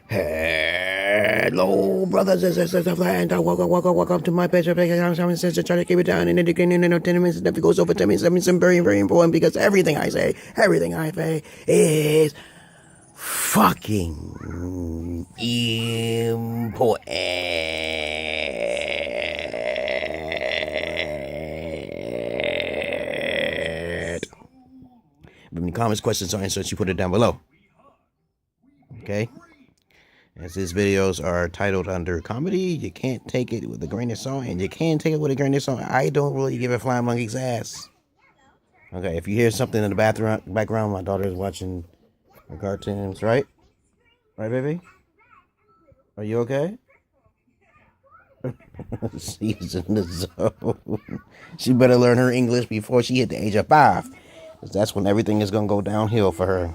Hello, brothers and sisters of land. Welcome to my page. I'm sister trying to keep it down in 10 minutes. If it goes over 10 minutes, that means I'm very, very important because everything I say is fucking important. If you have any comments, questions, or answers, you put it down below. Okay? As these videos are titled under comedy, you can't take it with a grain of salt, and you can take it with a grain of salt. I don't really give a flying monkey's ass. Okay, if you hear something in the background, my daughter is watching her cartoons, right? Right, baby? Are you okay? She's in the zone. She better learn her English before she hit the age of 5. Because that's when everything is going to go downhill for her.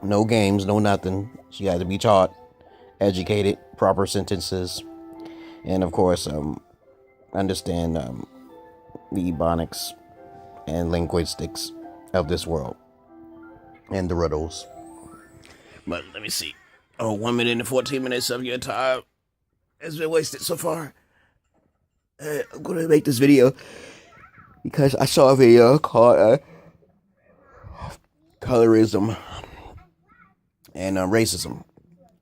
No games, no nothing. She had to be taught, educated, proper sentences, and of course, understand the ebonics and linguistics of this world and the riddles. But let me see. 1 minute and 14 minutes of your time has been wasted so far. I'm going to make this video because I saw a video called Colorism and racism.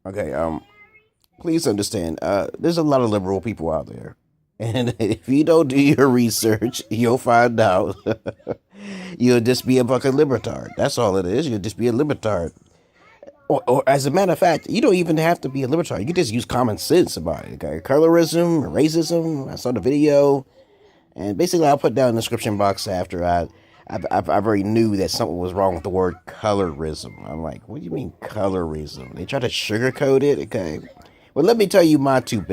Okay, please understand, there's a lot of liberal people out there. And if you don't do your research, you'll find out you'll just be a fucking libertard. That's all it is. You'll just be a libertard. Or as a matter of fact, you don't even have to be a libertard. You can just use common sense about it. Okay? Colorism, racism, I saw the video. And basically, I'll put down in the description box after I already knew that something was wrong with the word colorism. I'm like, what do you mean colorism? They try to sugarcoat it? Okay. Well, let me tell you my two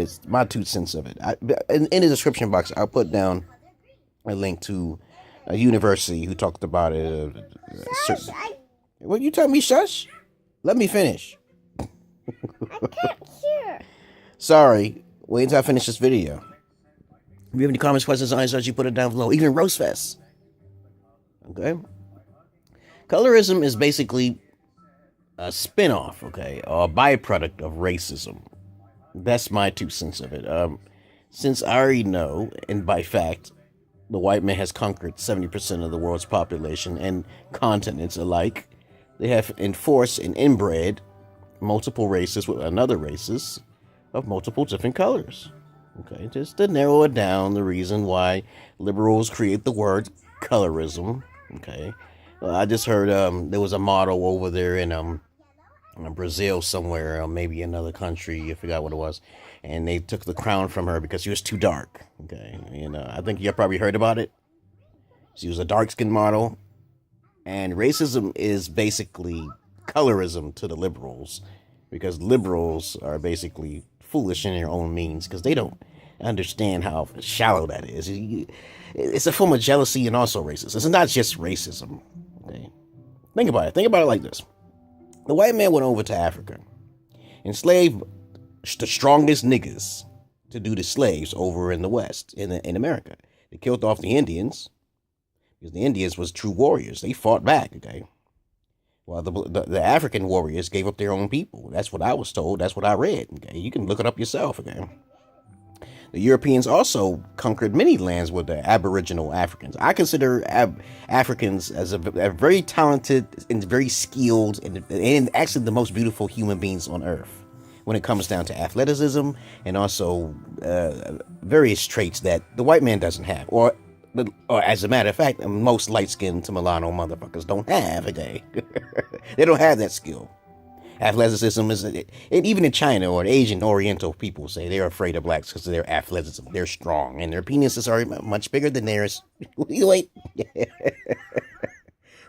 cents of it. In the description box, I'll put down a link to a university who talked about it. What you tell me, shush? Let me finish. I can't hear. Sorry. Wait until I finish this video. If you have any comments, questions, or answers, you put it down below. Even Roast Fest. Okay? Colorism is basically a spin-off, okay, or a byproduct of racism. That's my 2 cents of it. Since I already know, and by fact, the white man has conquered 70% of the world's population and continents alike, they have enforced and inbred multiple races with another races of multiple different colors. Okay, just to narrow it down, the reason why liberals create the word colorism. Okay, I just heard there was a model over there in Brazil somewhere, or maybe another country, I forgot what it was, and they took the crown from her because she was too dark. Okay, and I think you probably heard about it. She was a dark-skinned model, and racism is basically colorism to the liberals, because liberals are basically foolish in their own means because they don't understand how shallow that is. It's a form of jealousy and also racism. It's not just racism. Okay, think about it. Think about it like this: the white man went over to Africa, enslaved the strongest niggas to do the slaves over in the West, in America. They killed off the Indians because the Indians was true warriors. They fought back. Okay, while the African warriors gave up their own people. That's what I was told. That's what I read. Okay, you can look it up yourself. Okay. The Europeans also conquered many lands with the Aboriginal Africans. I consider Africans as a very talented and very skilled and actually the most beautiful human beings on earth when it comes down to athleticism and also various traits that the white man doesn't have. Or as a matter of fact, most light-skinned to Milano motherfuckers don't have, okay? They don't have that skill. Athleticism is, and even in China or Asian Oriental people say they're afraid of blacks because of their athleticism. They're strong and their penises are much bigger than theirs. Wait.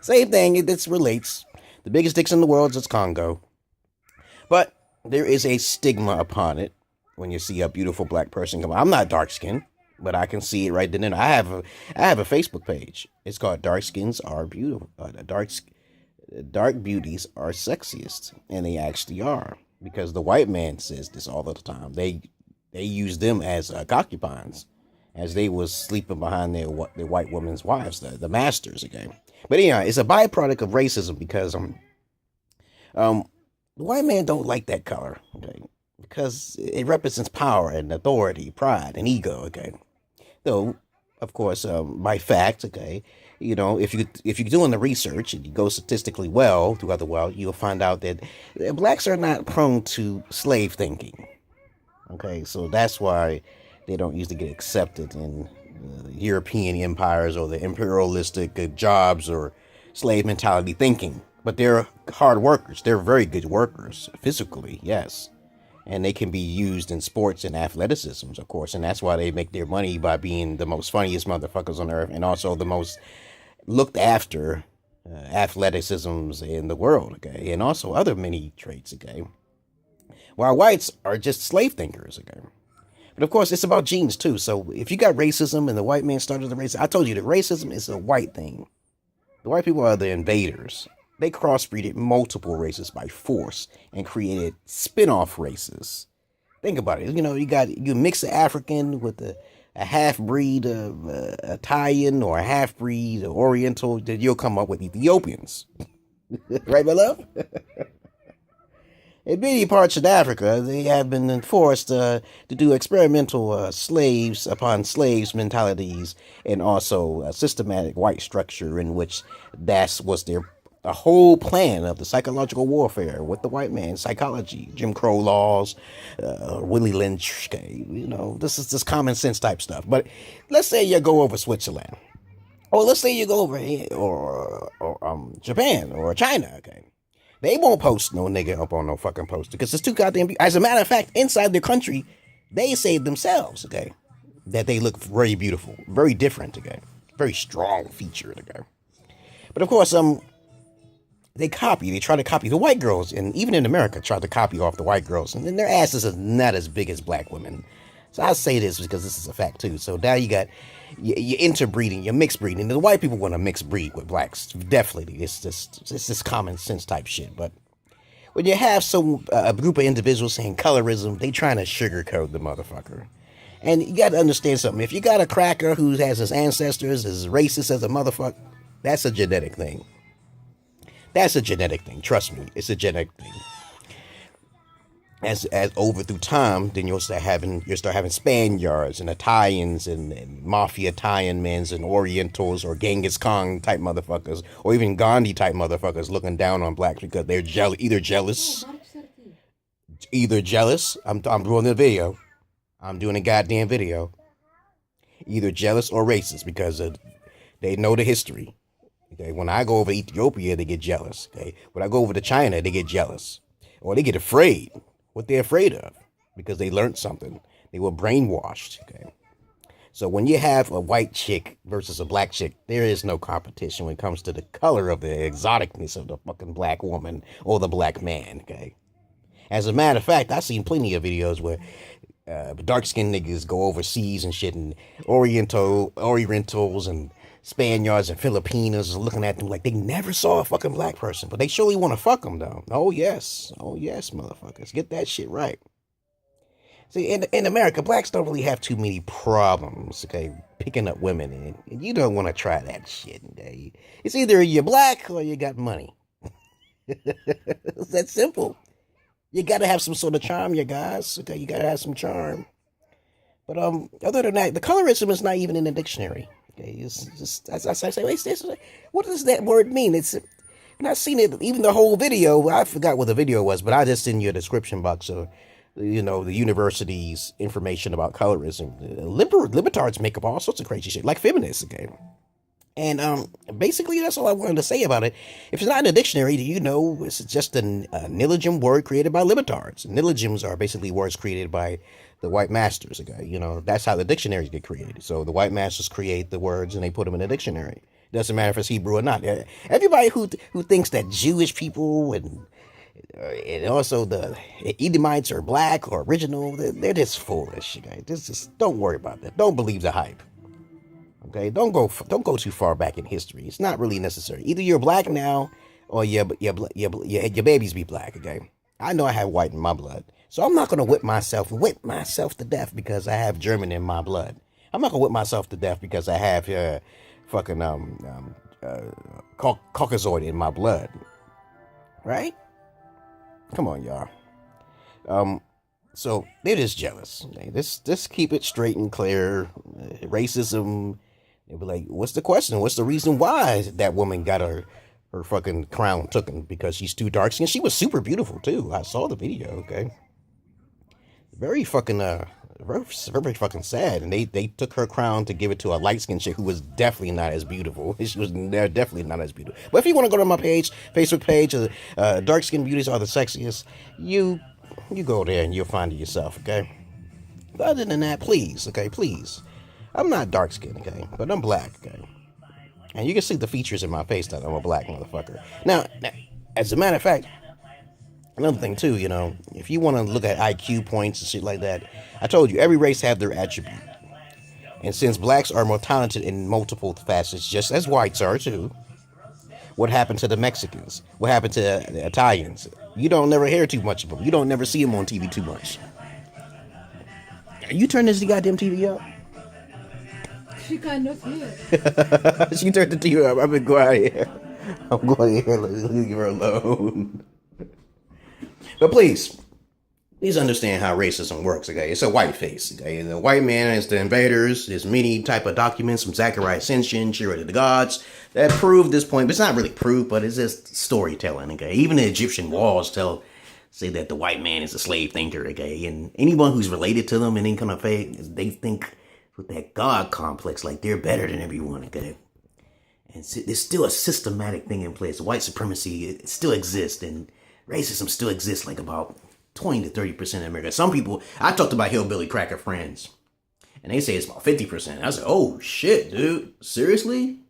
Same thing, this relates. The biggest dicks in the world is Congo. But there is a stigma upon it when you see a beautiful black person come. I'm not dark skinned, but I can see it right then and I have a Facebook page. It's called Dark Skins Are Beautiful. Dark beauties are sexiest, and they actually are, because the white man says this all the time. They use them as concubines, as they was sleeping behind their white women's wives, the masters. Okay, but anyhow, it's a byproduct of racism because The white man don't like that color, okay? Because it represents power and authority, pride and ego, okay? Though, of course, by fact, okay, if you're doing the research and you go statistically well throughout the world, you'll find out that blacks are not prone to slave thinking. Okay, so that's why they don't usually get accepted in European empires or the imperialistic jobs or slave mentality thinking. But they're hard workers. They're very good workers, physically, yes. And they can be used in sports and athleticism, of course. And that's why they make their money by being the most funniest motherfuckers on earth and also the most looked after athleticisms in the world, okay? And also other many traits, okay? While whites are just slave thinkers, okay? But of course, it's about genes too. So if you got racism and the white man started the racism, I told you that racism is a white thing. The white people are the invaders. They crossbreeded multiple races by force and created spin-off races. Think about it. You mix an African with a half-breed of Italian or a half-breed of Oriental, then you'll come up with Ethiopians. Right, my love? In many parts of Africa, they have been enforced to do experimental slaves upon slaves mentalities and also a systematic white structure in which that was their a whole plan of the psychological warfare with the white man, psychology, Jim Crow laws, Willie Lynch, this is just common sense type stuff. But let's say you go over Switzerland, or let's say you go over here, or Japan, or China, okay? They won't post no nigga up on no fucking poster because it's too goddamn. As a matter of fact, inside their country, they say themselves, okay, that they look very beautiful, very different, okay, very strong featured, okay. But of course, they try to copy the white girls, and even in America, try to copy off the white girls, and then their asses are not as big as black women. So I say this because this is a fact too. So now you got your interbreeding, your mixed breeding. And the white people want to mix breed with blacks. Definitely, it's just common sense type shit. But when you have a group of individuals saying colorism, they trying to sugarcoat the motherfucker. And you got to understand something. If you got a cracker who has his ancestors as racist as a motherfucker, that's a genetic thing. That's a genetic thing. Trust me, it's a genetic thing. As over through time, then you'll start having Spaniards and Italians and mafia Italian men and Orientals or Genghis Khan type motherfuckers or even Gandhi type motherfuckers looking down on blacks because they're either jealous. I'm doing the video. I'm doing a goddamn video. Either jealous or racist because they know the history. Okay, when I go over Ethiopia, they get jealous. Okay, when I go over to China, they get jealous, or they get afraid. What they're afraid of, because they learned something. They were brainwashed. Okay, so when you have a white chick versus a black chick, there is no competition when it comes to the color of the exoticness of the fucking black woman or the black man. Okay, as a matter of fact, I've seen plenty of videos where dark-skinned niggas go overseas and shit, and Orientals and Spaniards and Filipinos are looking at them like they never saw a fucking black person, but they surely want to fuck them though. Oh yes, motherfuckers, get that shit right. See, in America, blacks don't really have too many problems, okay, picking up women, and you don't want to try that shit. Okay? It's either you're black or you got money. It's that simple. You got to have some sort of charm, you guys. Okay, you got to have some charm. But other than that, the colorism is not even in the dictionary. Okay, it's just as I say, wait, what does that word mean? And I've seen it, even the whole video. I forgot what the video was, but I just send you a description box of, the university's information about colorism. Libertards make up all sorts of crazy shit, like feminists, okay? And basically, that's all I wanted to say about it. If it's not in the dictionary, it's just a neologism word created by libertards. Neologisms are basically words created by the white masters. Okay, that's how the dictionaries get created. So the white masters create the words and they put them in the dictionary. Doesn't matter if it's Hebrew or not. Everybody who thinks that Jewish people and also the Edomites are black or original, they're just foolish. Okay, just don't worry about that. Don't believe the hype. Okay, don't go too far back in history. It's not really necessary. Either you're black now, or your babies be black. Okay, I know I have white in my blood, so I'm not gonna whip myself to death because I have German in my blood. I'm not gonna whip myself to death because I have Caucasoid in my blood, right? Come on, y'all. So they're just jealous. Just keep it straight and clear. Racism. They'll be like, what's the question? What's the reason why that woman got her fucking crown taken? Because she's too dark skinned. She was super beautiful too. I saw the video, okay? Very fucking very fucking sad. And they took her crown to give it to a light skinned chick who was definitely not as beautiful. She was definitely not as beautiful. But if you want to go to my page, Facebook page, dark skinned beauties are the sexiest, you go there and you'll find it yourself, okay? But other than that, please, okay, please. I'm not dark skinned, okay? But I'm black, okay? And you can see the features in my face that I'm a black motherfucker. Now, as a matter of fact, another thing too, you know, if you want to look at IQ points and shit like that, I told you, every race have their attribute. And since blacks are more talented in multiple facets, just as whites are too, what happened to the Mexicans? What happened to the Italians? You don't never hear too much of them. You don't never see them on TV too much. You turn this goddamn TV up. She kind of here. She turned the TV up. I've been going here. I'm going here. Leave her alone. But please understand how racism works, okay? It's a white face, okay? And the white man is the invaders. There's many type of documents from Zechariah Ascension, Chariot of the Gods, that prove this point. But it's not really proof, but it's just storytelling, okay? Even the Egyptian walls say that the white man is a slave thinker, okay? And anyone who's related to them in any kind of faith, they think with that God complex, like they're better than everyone, okay? And there's still a systematic thing in place. White supremacy, it still exists, and racism still exists like about 20 to 30% in America. Some people, I talked about hillbilly cracker friends, and they say it's about 50%. I said, oh shit, dude, seriously?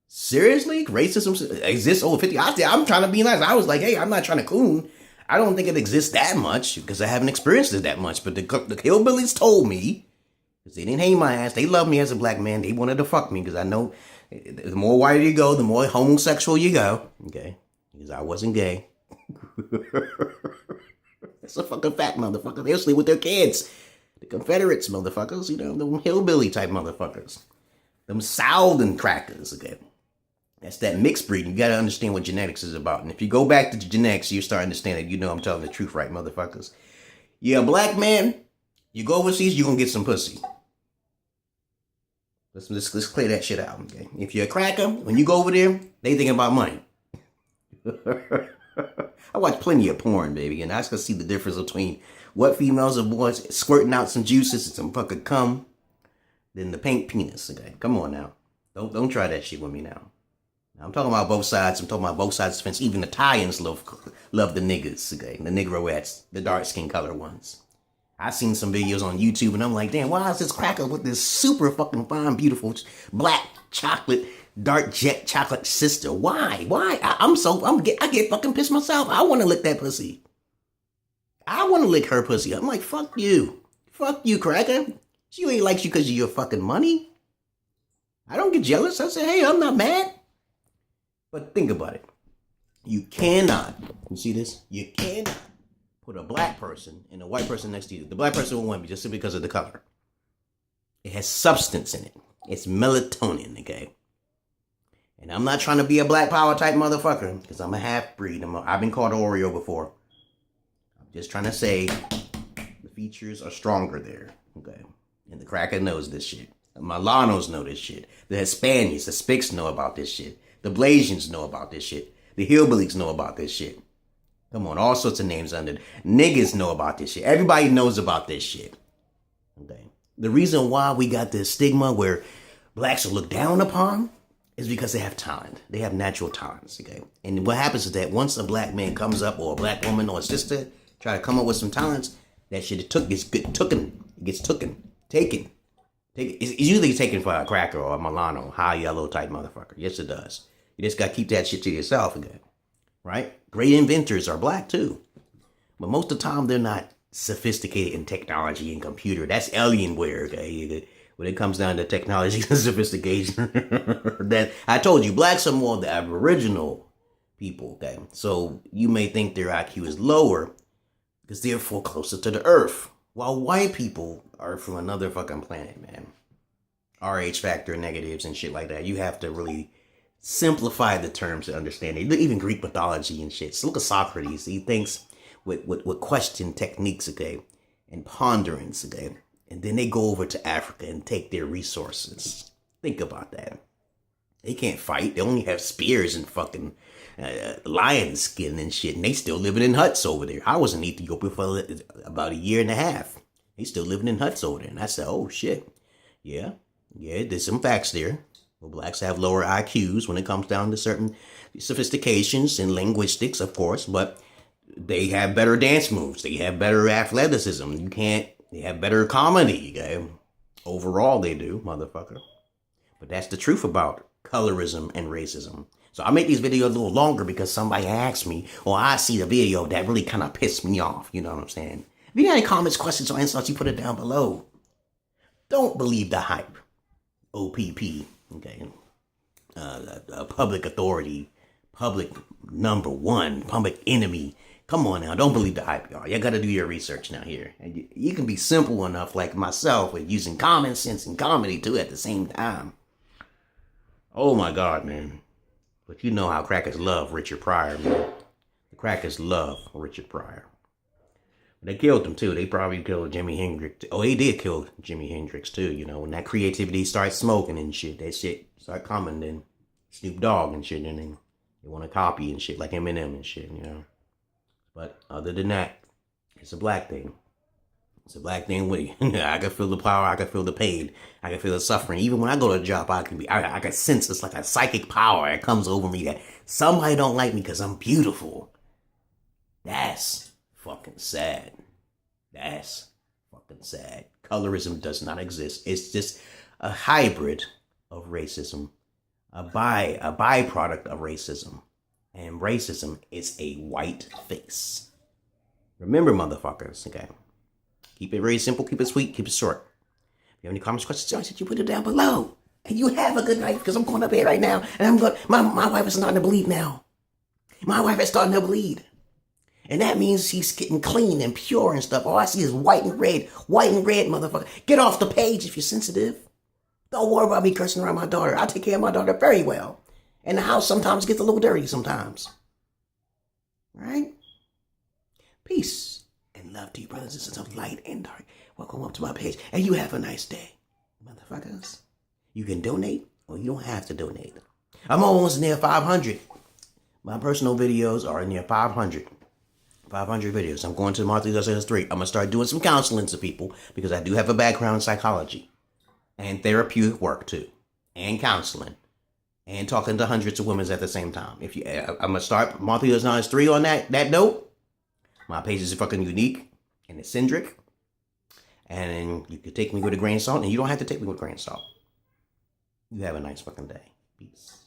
Racism exists over 50? I'm trying to be nice. I was like, hey, I'm not trying to coon. I don't think it exists that much because I haven't experienced it that much. But the hillbillies told me, because they didn't hate my ass, they loved me as a black man. They wanted to fuck me because I know the more white you go, the more homosexual you go. Okay, because I wasn't gay. That's a fucking fact, motherfucker. They'll sleep with their kids. The Confederates, motherfuckers. You know, them hillbilly type motherfuckers. Them Southern crackers, okay? That's that mixed breed. You gotta understand what genetics is about. And if you go back to genetics, you start understanding, you know I'm telling the truth, right, motherfuckers? You're a black man, you go overseas, you're gonna get some pussy. Let's clear that shit out, okay? If you're a cracker, when you go over there, they thinking about money. I watch plenty of porn, baby, and I can see the difference between what females and boys squirting out some juices and some fucking cum than the pink penis, okay? Come on now. Don't try that shit with me now. I'm talking about both sides. I'm talking about both sides of the fence. Even Italians love the niggas, okay? The Negroettes, the dark skin color ones. I've seen some videos on YouTube and I'm like, damn, why is this cracker with this super fucking fine, beautiful, black chocolate, dark jet chocolate sister? Why? I get fucking pissed myself. I want to lick that pussy. I want to lick her pussy. I'm like, fuck you. Fuck you, cracker. She ain't like you because of your fucking money. I don't get jealous. I say, hey, I'm not mad. But think about it. You cannot, you see this? You cannot put a black person and a white person next to you. The black person will win me just simply because of the color. It has substance in it. It's melatonin, okay? And I'm not trying to be a black power type motherfucker because I'm a half breed. I've been called Oreo before. I'm just trying to say the features are stronger there, okay? And the cracker knows this shit. The Milanos know this shit. The Hispanics, the Spics know about this shit. The Blasians know about this shit. The hillbillies know about this shit. Come on, all sorts of names under. Niggas know about this shit. Everybody knows about this shit. Okay. The reason why we got this stigma where blacks are looked down upon is because they have talent. They have natural talents, okay? And what happens is that once a black man comes up, or a black woman or a sister try to come up with some talents, that shit gets taken. It's usually taken for a cracker or a Milano, high yellow type motherfucker. Yes, it does. You just got to keep that shit to yourself again, right? Great inventors are black too. But most of the time, they're not sophisticated in technology and computer. That's Alienware, okay? When it comes down to technology and sophistication. That I told you, blacks are more the aboriginal people, okay? So you may think their IQ is lower because they're closer to the earth. While white people are from another fucking planet, man. RH factor negatives and shit like that. You have to really simplify the terms to understand it. Even Greek mythology and shit. So look at Socrates. He thinks with question techniques, okay, and ponderance, okay, and then they go over to Africa and take their resources. Think about that. They can't fight. They only have spears and fucking lion skin and shit, and they still living in huts over there. I was in Ethiopia for about a year and a half. They still living in huts over there, and I said, oh shit, yeah, there's some facts there. Well, blacks have lower IQs when it comes down to certain sophistications in linguistics, of course, but they have better dance moves. They have better athleticism. They have better comedy, okay? Overall, they do, motherfucker. But that's the truth about colorism and racism. So I make these videos a little longer because somebody asked me, or I see the video that really kind of pissed me off. You know what I'm saying? If you got any comments, questions, or insults, you put it down below. Don't believe the hype. OPP, okay? Public authority, public number one, public enemy. Come on now, don't believe the hype, y'all. You gotta do your research now here. And you can be simple enough like myself with using common sense and comedy too at the same time. Oh my God, man. But you know how crackers love Richard Pryor, man. The crackers love Richard Pryor. They killed him too. They probably killed Jimi Hendrix. Oh, he did kill Jimi Hendrix too, you know. When that creativity starts smoking and shit, that shit start coming, then Snoop Dogg and shit, and then they want to copy and shit like Eminem and shit, you know. But other than that, it's a black thing. It's a black thing with you. I can feel the power. I can feel the pain. I can feel the suffering. Even when I go to a job, I can sense it's like a psychic power that comes over me that somebody don't like me because I'm beautiful. That's fucking sad. That's fucking sad. Colorism does not exist. It's just a hybrid of racism, a byproduct of racism. And racism is a white face. Remember, motherfuckers, okay? Keep it very simple, keep it sweet, keep it short. If you have any comments, questions, you put it down below. And you have a good night, because I'm going up here right now, and my wife is starting to bleed now. My wife is starting to bleed. And that means she's getting clean and pure and stuff. All I see is white and red, motherfucker. Get off the page if you're sensitive. Don't worry about me cursing around my daughter. I take care of my daughter very well. And the house sometimes gets a little dirty sometimes. Right? Peace and love to you, brothers and sisters of light and dark. Welcome up to my page. And you have a nice day, motherfuckers. You can donate or you don't have to donate. I'm almost near 500. My personal videos are near 500. 500 videos. I'm going to Martha 3. I'm going to start doing some counseling to people because I do have a background in psychology and therapeutic work too, and counseling. And talking to hundreds of women at the same time. I'm gonna start Martha 3 on that note. My page is fucking unique and eccentric, and you can take me with a grain of salt, and you don't have to take me with a grain of salt. You have a nice fucking day. Peace.